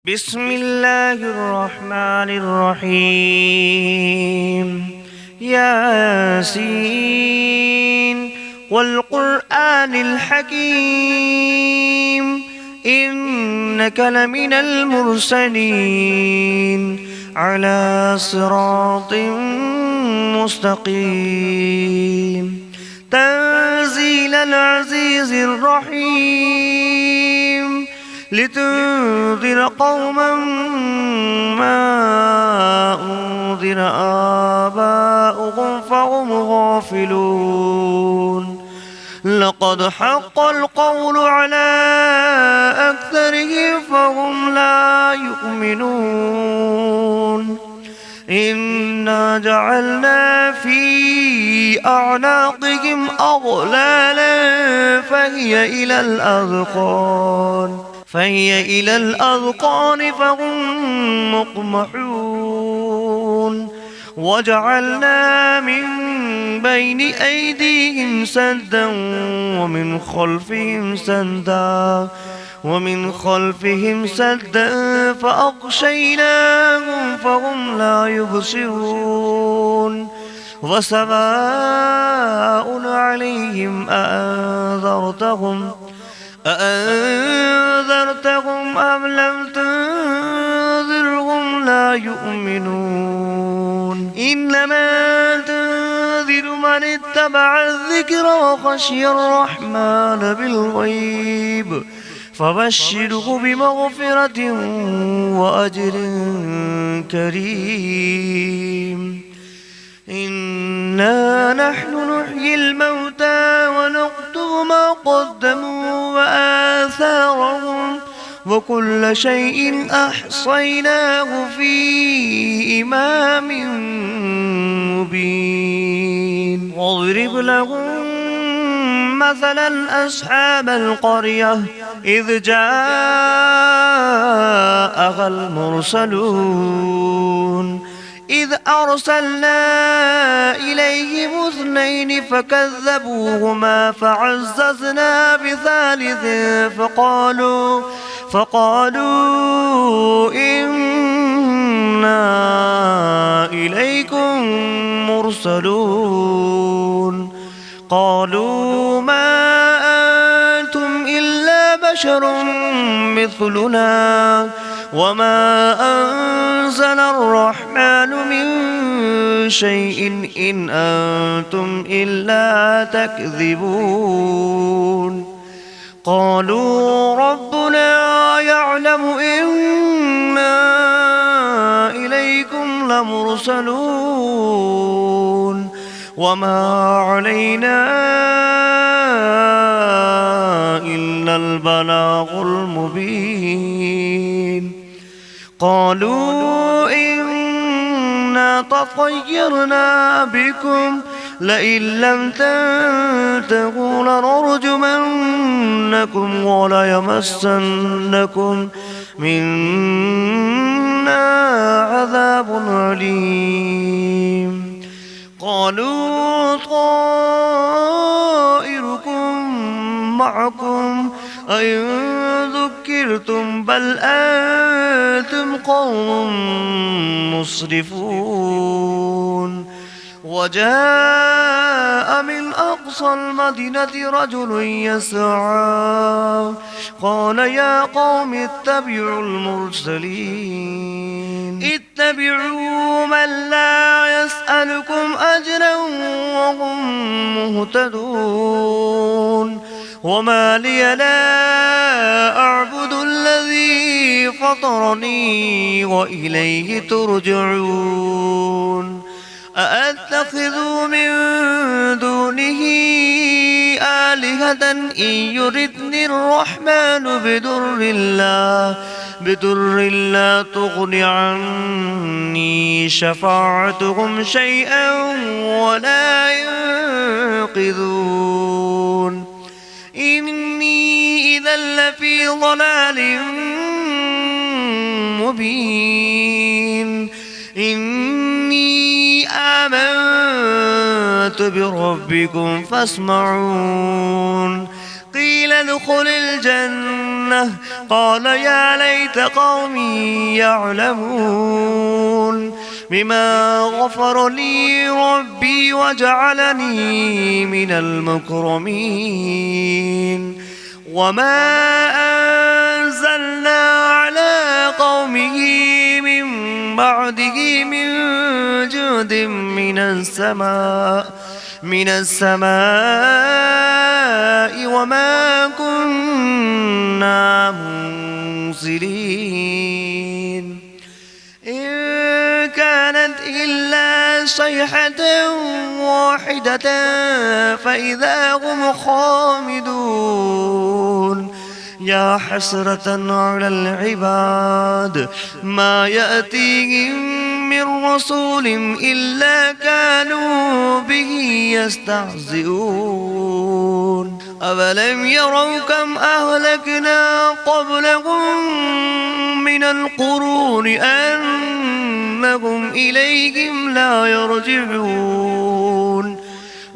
بسم الله الرحمن الرحيم ياسين والقرآن الحكيم إنك لمن المرسلين على صراط مستقيم تنزيل العزيز الرحيم لتنذر قوما ما أنذر آباؤهم فهم غافلون لقد حق القول على أكثرهم فهم لا يؤمنون إنا جعلنا في أعناقهم أغلالا فهي إلى الأذقان فهم مقمحون وجعلنا من بين أيديهم سدا ومن خلفهم سدا فأغشيناهم فهم لا يبصرون وسواء عليهم أأنذرتهم أم لم تنذرهم لا يؤمنون إنما تنذر من اتبع الذكر وخشي الرحمن بالغيب فبشره بمغفرة وأجر كريم إنا نحن نحيي الموتى ونكتب ما قدموا وآثارهم وكل شيء أحصيناه في إمام مبين واضرب لهم مثلا أصحاب القرية إذ جاءها المرسلون إذ أرسلنا إليهم 2 فكذبوهما فعززنا بثالث فقالوا إنا إليكم مرسلون قالوا ما أنتم إلا بشر مثلنا وما أنزل الرحمن من شيء إن أنتم إلا تكذبون قالوا ربنا يعلم إنا إليكم لمرسلون وما علينا إلا البلاغ المبين قالوا إنا تطيرنا بكم لئن لم تنتهوا لنرجمنكم وليمسنكم منا عذاب أليم قالوا طائركم معكم أئن ذكرتم بل أنتم قوم مسرفون وجاء من أقصى المدينة رجل يسعى قال يا قوم اتبعوا المرسلين اتبعوا من لا يسألكم أجرا وهم مهتدون وما لي لا أعبد الذي فطرني وإليه ترجعون أأتخذ من دونه آلهة إن يردني الرحمن بدر لا تغن عني شفاعتهم شيئا ولا ينقذون إني إذا لفي ضلال مبين إني آمنت بربكم فاسمعون قيل ادخل الجنة الجنة قال يا ليت قومي يعلمون بما غفر لي ربي وجعلني من المكرمين وما أنزلنا على قومه من بعده من جود من السماء وما كنا منزلين إن كانت إلا صيحة واحدة فإذا هم خامدون يا حسرة على العباد ما يأتيهم من رسول إلا كانوا به يستهزئون أولم يروا كم أهلكنا قبلهم من القرون أنهم إليهم لا يرجعون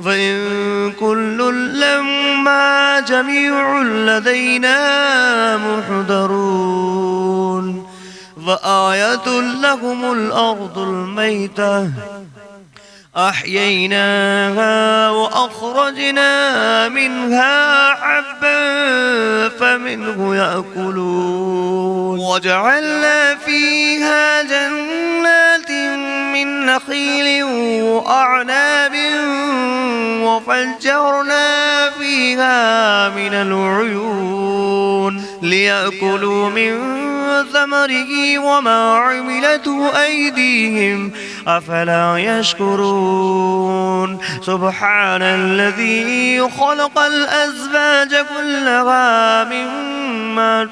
فإن كل لما جميع لدينا محضرون فآية لهم الأرض الميتة أحييناها وأخرجنا منها حبا فمنه يأكلون وجعلنا فيها جنات من نخيل وأعناب وفجرنا فيها من العيون ليأكلوا من ثمره وما عملته أيديهم أفلا يشكرون سبحان الذي خلق الأزواج كلها مما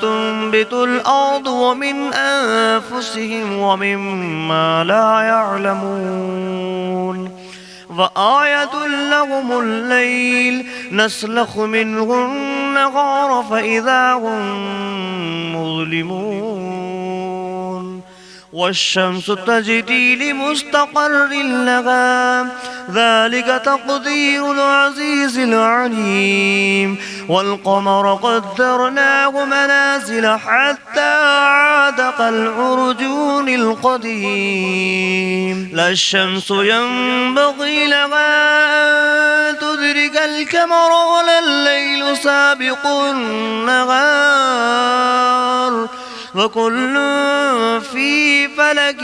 تنبت الأرض ومن أنفسهم ومما لا يعلمون وآية لهم الليل نسلخ منه النهار فإذا هم مظلمون والشمس تجري لمستقر لها ذلك تقدير العزيز العليم والقمر قدرناه منازل حتى عاد كالعرجون القديم لا الشمس ينبغي لها أن تدرك القمر ولا الليل سابق النهار وكل في فلك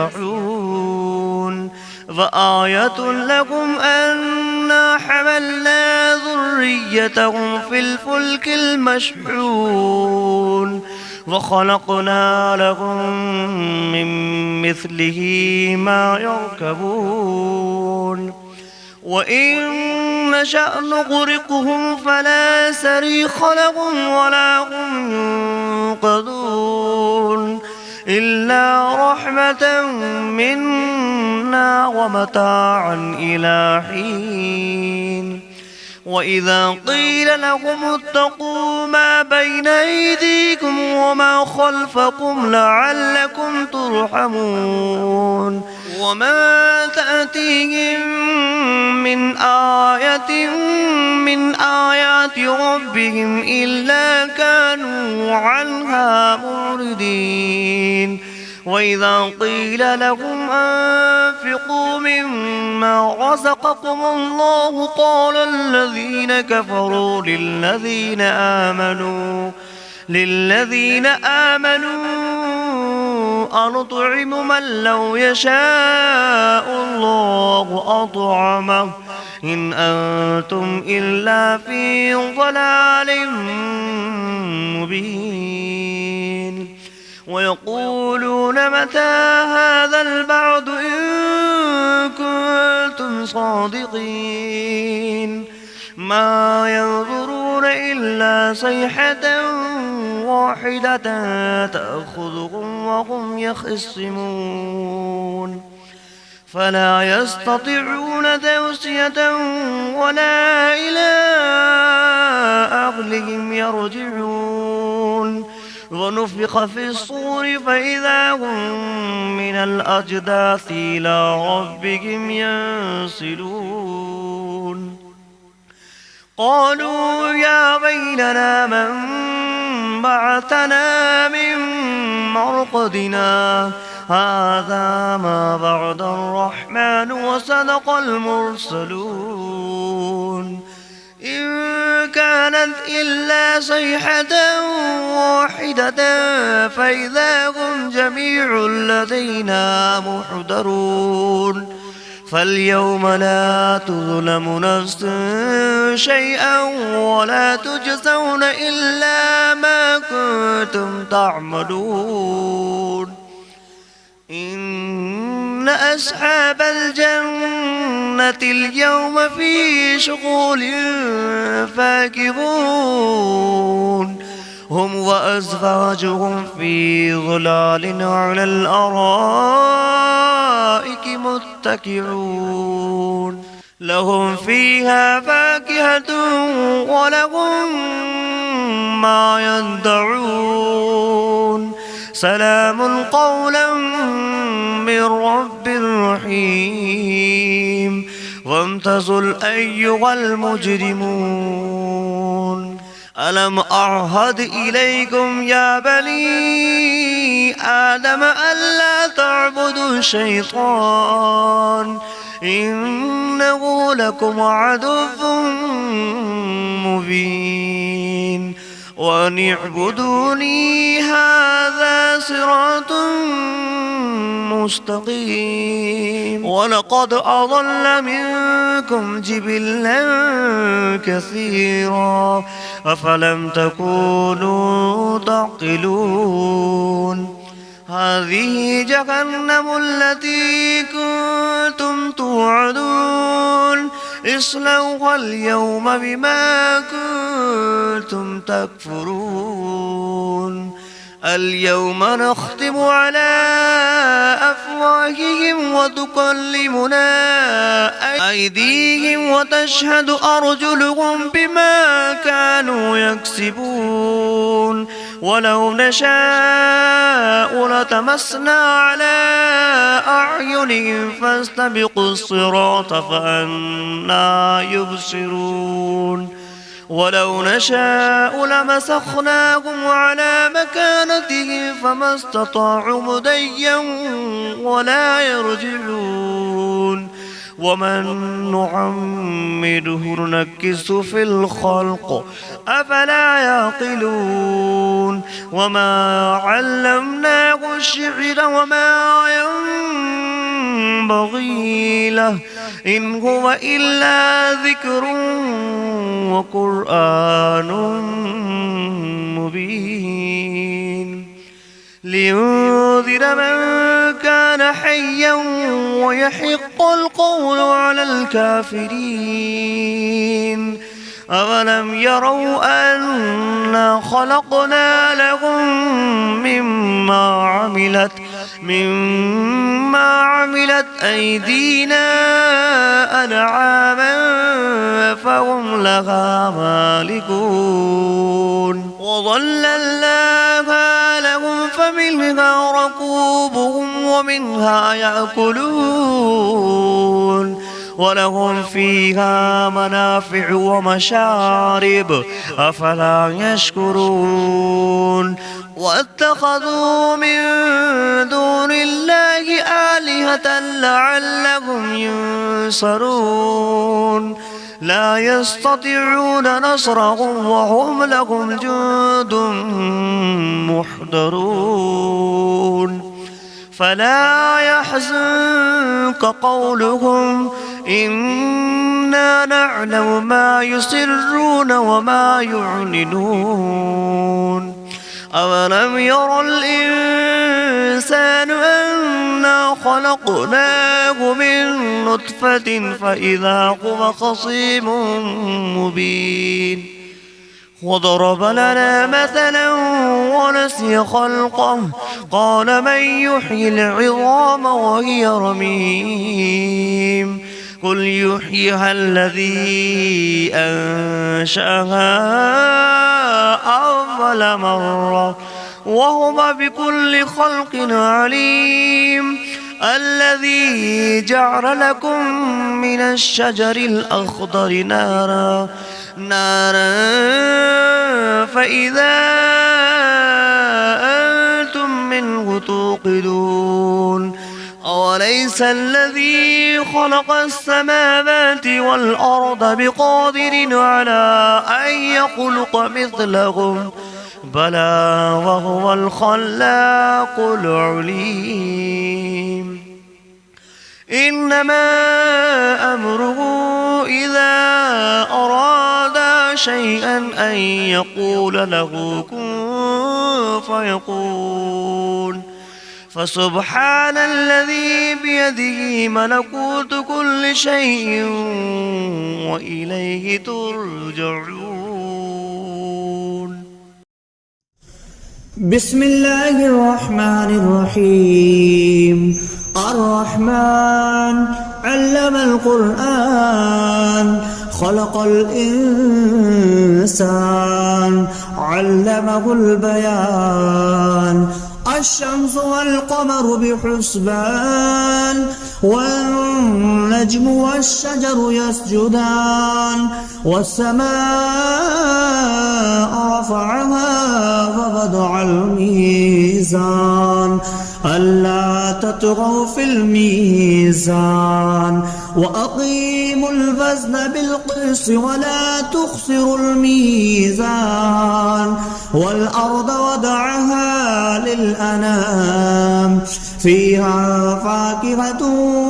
يسبحون وآية لكم أنا حملنا ذريتهم في الفلك المشحون وخلقنا لهم من مثله ما يركبون وإن نشأ نغرقهم فلا صريخ لهم ولا هم ينقذون إلا رحمة منا ومتاعا إلى حين وإذا قيل لهم اتقوا ما بين أيديكم وما خلفكم لعلكم ترحمون وما تأتيهم من آية من آيات ربهم إلا كانوا عنها معرضين وإذا قيل لهم أنفقوا مما رزقكم الله قال الذين كفروا للذين آمنوا أنطعم من لو يشاء الله أطعمه إن أنتم إلا في ضلال مبين ويقولون متى هذا البعد إن كنتم صادقين ما ينظرون إلا صيحة واحدة تأخذهم وهم يخصمون فلا يستطيعون توصية ولا إلى أهلهم يرجعون ونفخ في الصور فإذا هم من الأجداث إلى ربهم ينسلون قالوا يا ويلنا من بعثنا من مرقدنا هذا ما بعد الرحمن وصدق المرسلون إن كانت إلا صيحة واحدة فإذا هم جميع لدينا محضرون فاليوم لا تظلم نفس شيئا ولا تجزون إلا ما كنتم تعملون إن أصحاب الجنة اليوم في شغل فاكهون هم وأزواجهم في ظلال على الأرائك متكئون لهم فيها فاكهة ولهم ما يدعون سلام قولا من رب رحيم وامتازوا أيها المجرمون ألم أعهد إليكم يا بني آدم ألا تعبدوا الشيطان إنه لكم عدو مبين وأن اعبدوني هذا صراط مستقيم ولقد أضل منكم جبلا كثيرا أفلم تكونوا تعقلون هذه جهنم التي كنتم توعدون اصلوها اليوم بما كنتم تكفرون اليوم نختم على أفواههم وتكلمنا أيديهم وتشهد أرجلهم بما كانوا يكسبون ولو نشاء لتمسنا على أعينهم فاستبقوا الصراط فأنى يبصرون ولو نشاء لمسخناهم على مكانتهم فما استطاعوا مضيا ولا يرجعون ومن نعمره ننكسه في الخلق أفلا يعقلون وما علمناه الشعر وما ينبغي له إن هو إلا ذكر وقرآن مبين لينذر من كان حيا ويحق القول على الكافرين أولم يروا أنا خلقنا لهم مما عملت أيدينا أنعاما فهم لها مالكون وظللناها لهم فمنها ركوبهم ومنها يأكلون ولهم فيها منافع ومشارب أفلا يشكرون واتخذوا من دون الله آلهة لعلهم ينصرون لا يستطيعون نصرهم وهم لهم جند محضرون فلا يحزنك قولهم إنا نعلم ما يسرون وما يعلنون أولم ير الإنسان أنا خلقناه من نطفة فإذا هو خصيم مبين وضرب لنا مثلا ونسي خلقه قال من يحيي العظام وهي رميم قل يحييها الذي أنشأها أول مرة وهو بكل خلق عليم الذي جعل لكم من الشجر الأخضر نارا فإذا أنتم منه توقدون أوليس الذي خلق السماوات والأرض بقادر على أن يخلق مثلهم بلى وهو الخلاق العليم إنما أمره إذا أراد شيئا أن يقول له كن فيكون فسبحان الذي بيده ملكوت كل شيء وإليه ترجعون. بسم الله الرحمن الرحيم. الرحمن علم القرآن خلق الإنسان علمه البيان الشمس والقمر بحسبان والنجم والشجر يسجدان والسماء رفعها ووضع الميزان ألا تطغوا في الميزان وأقيموا الوزن بالقسط ولا تخسروا الميزان والأرض وضعها للأنام فيها فاكهة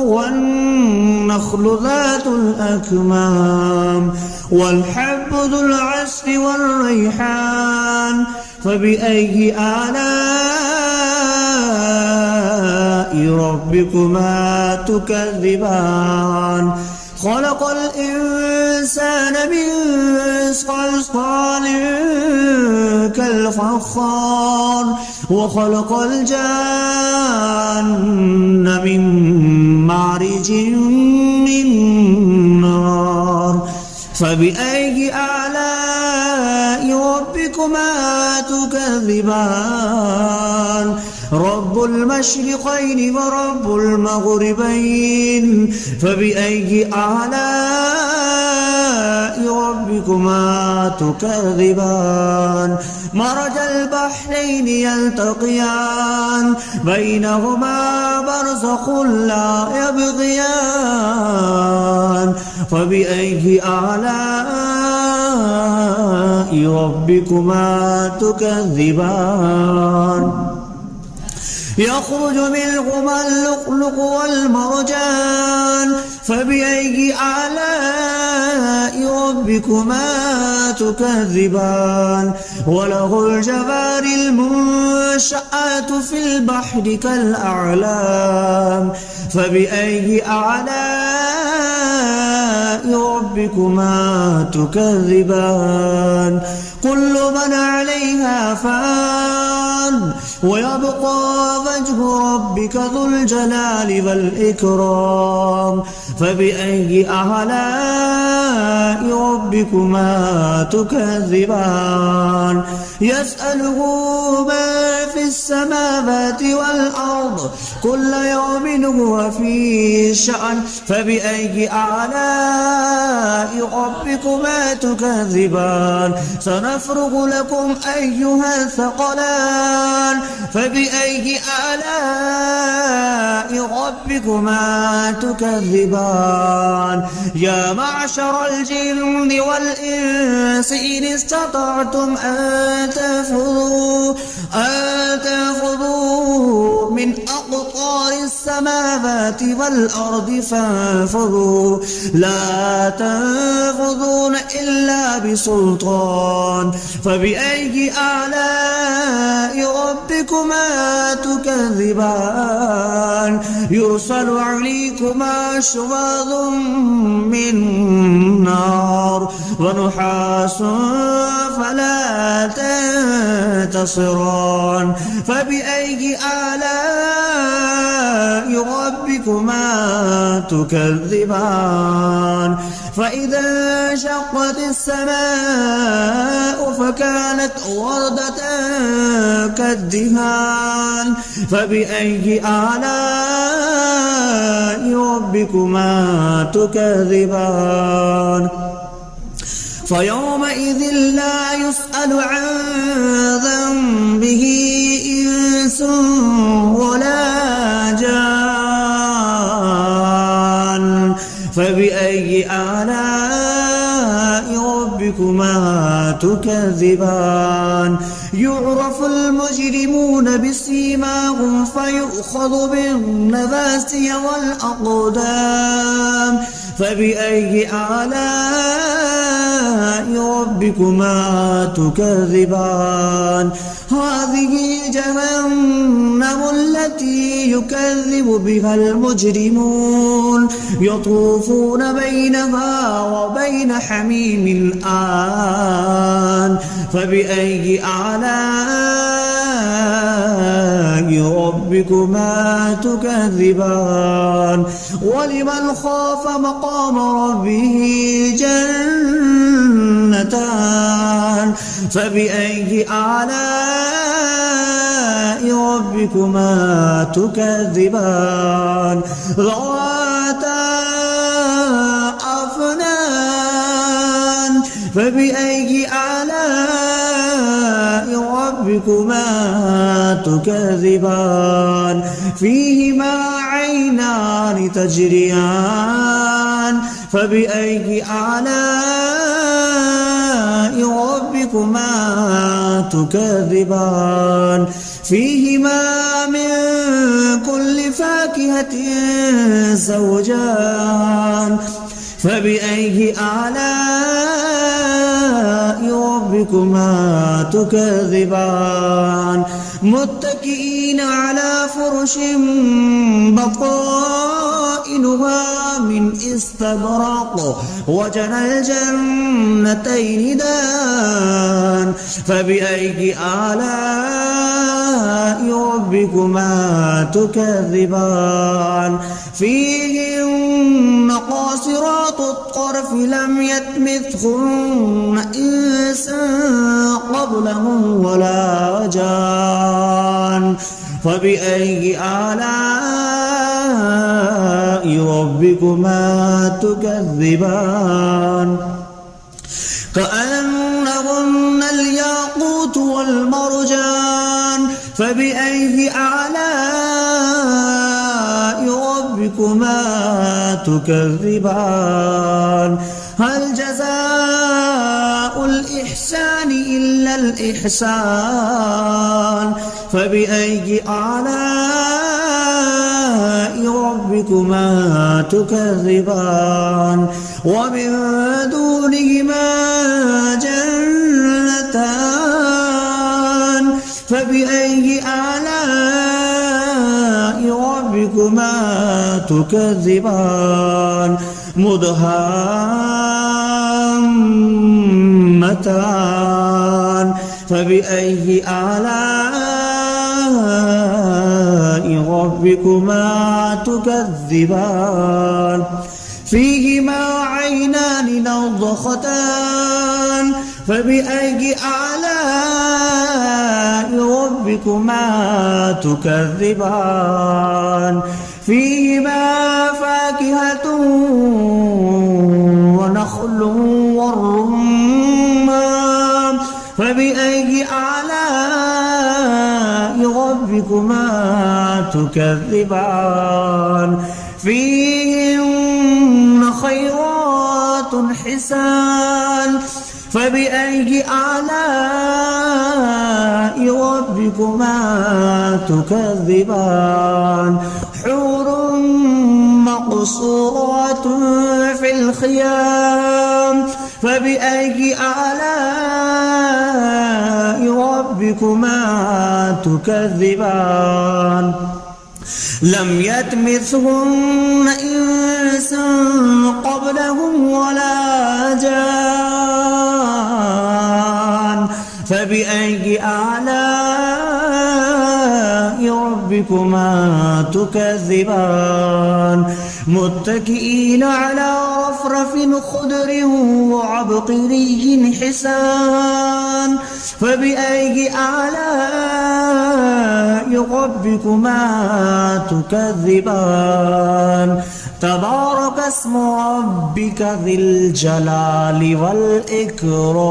والنخل ذات الأكمام والحب ذو العصف والريحان فبأي آلاء ربكما تكذبان خلق الإنسان من صلصال كالفخار وخلق الجان من مارج من نار فبأي آلاء ربكما تكذبان رب المشرقين ورب المغربين فبأي آلاء ربكما تكذبان مرج البحرين يلتقيان بينهما برزخ لا يبغيان فبأي آلاء ربكما تكذبان يخرج منهما اللؤلؤ والمرجان فبأي آلاء ربكما تكذبان وله الجوار المنشآت في البحر كالأعلام فبأي آلاء ربكما تكذبان كل من عليها فان ويبقى وجه ربك ذو الجلال والإكرام فبأي آلاء ربكما تكذبان يسأله من في السماوات والأرض كل يوم هو في شأن فبأي آلاء ربكما تكذبان سنفرغ لكم أيها الثقلان فبأي آلاء ربكما تكذبان يا معشر الجن والإنس إن استطعتم أن تنفذوا من أقطار السماوات والأرض فانفذوا لا تنفذون إلا بسلطان فبأي آلاء ربكما تكذبان يرسل عليكما شواظ من نار ونحاس فلا تنتصران فبأي آلاء ربكما تكذبان فإذا انشقت السماء فكانت وردة كالدهان فبأي آلاء ربكما تكذبان فيومئذ لا يسأل عن ذنبه إنس ولا جان فبأي آلاء ربكما تكذبان يعرف المجرمون بسيماهم فيؤخذ بالنواسي والأقدام فبأي آلاء ربكما تكذبان هذه جهنم التي يكذب بها المجرمون يطوفون بينها وبين حميم آن فبأي آلاء ربكما تكذبان ولمن خاف مقام ربه جنتان فبأي آلاء ربكما تكذبان ذواتا أفنان فبأي آلاء ربكما تكذبان فيهما عينان تجريان فبأي آلاء ربكما تكذبان فيهما من كل فاكهة زوجان فبأي آلاء ربكما تكذبان متكئين على فرش بطائنها من استبرق وجنى الجنتين دان فبأي آلاء ربكما تكذبان فيهن قاصرات الطرف لم يطمثهن إنس قبلهم ولا جان فبأي آلاء ربكما تكذبان كأنهن الياقوت والمرجان فبأي آلاء ربكما تكذبان هل جزاء الإحسان إلا الإحسان فبأي آلاء ربكما تكذبان ومن دونهما جنتان فبأي آلاء ربكما تكذبان مدهامتان فبأي آلاء ربكما تكذبان فيهما عينان نضختان فبأي آلاء ربكما تكذبان فيهما فاكهة ونخل والرمان فبأي آلاء ربكما تكذبان فيهن خيرات حسان فبأي آلاء ربكما تكذبان حور مقصورات في الخيام فبأي آلاء ربكما تكذبان لم يطمثهن إنس قبلهم ولا جان فبأي آلاء ربكما تكذبان متكئين على رفرف خضر وعبقري حسان فبأي آلاء ربكما تكذبان تبارك اسم ربك ذي الجلال والإكرام.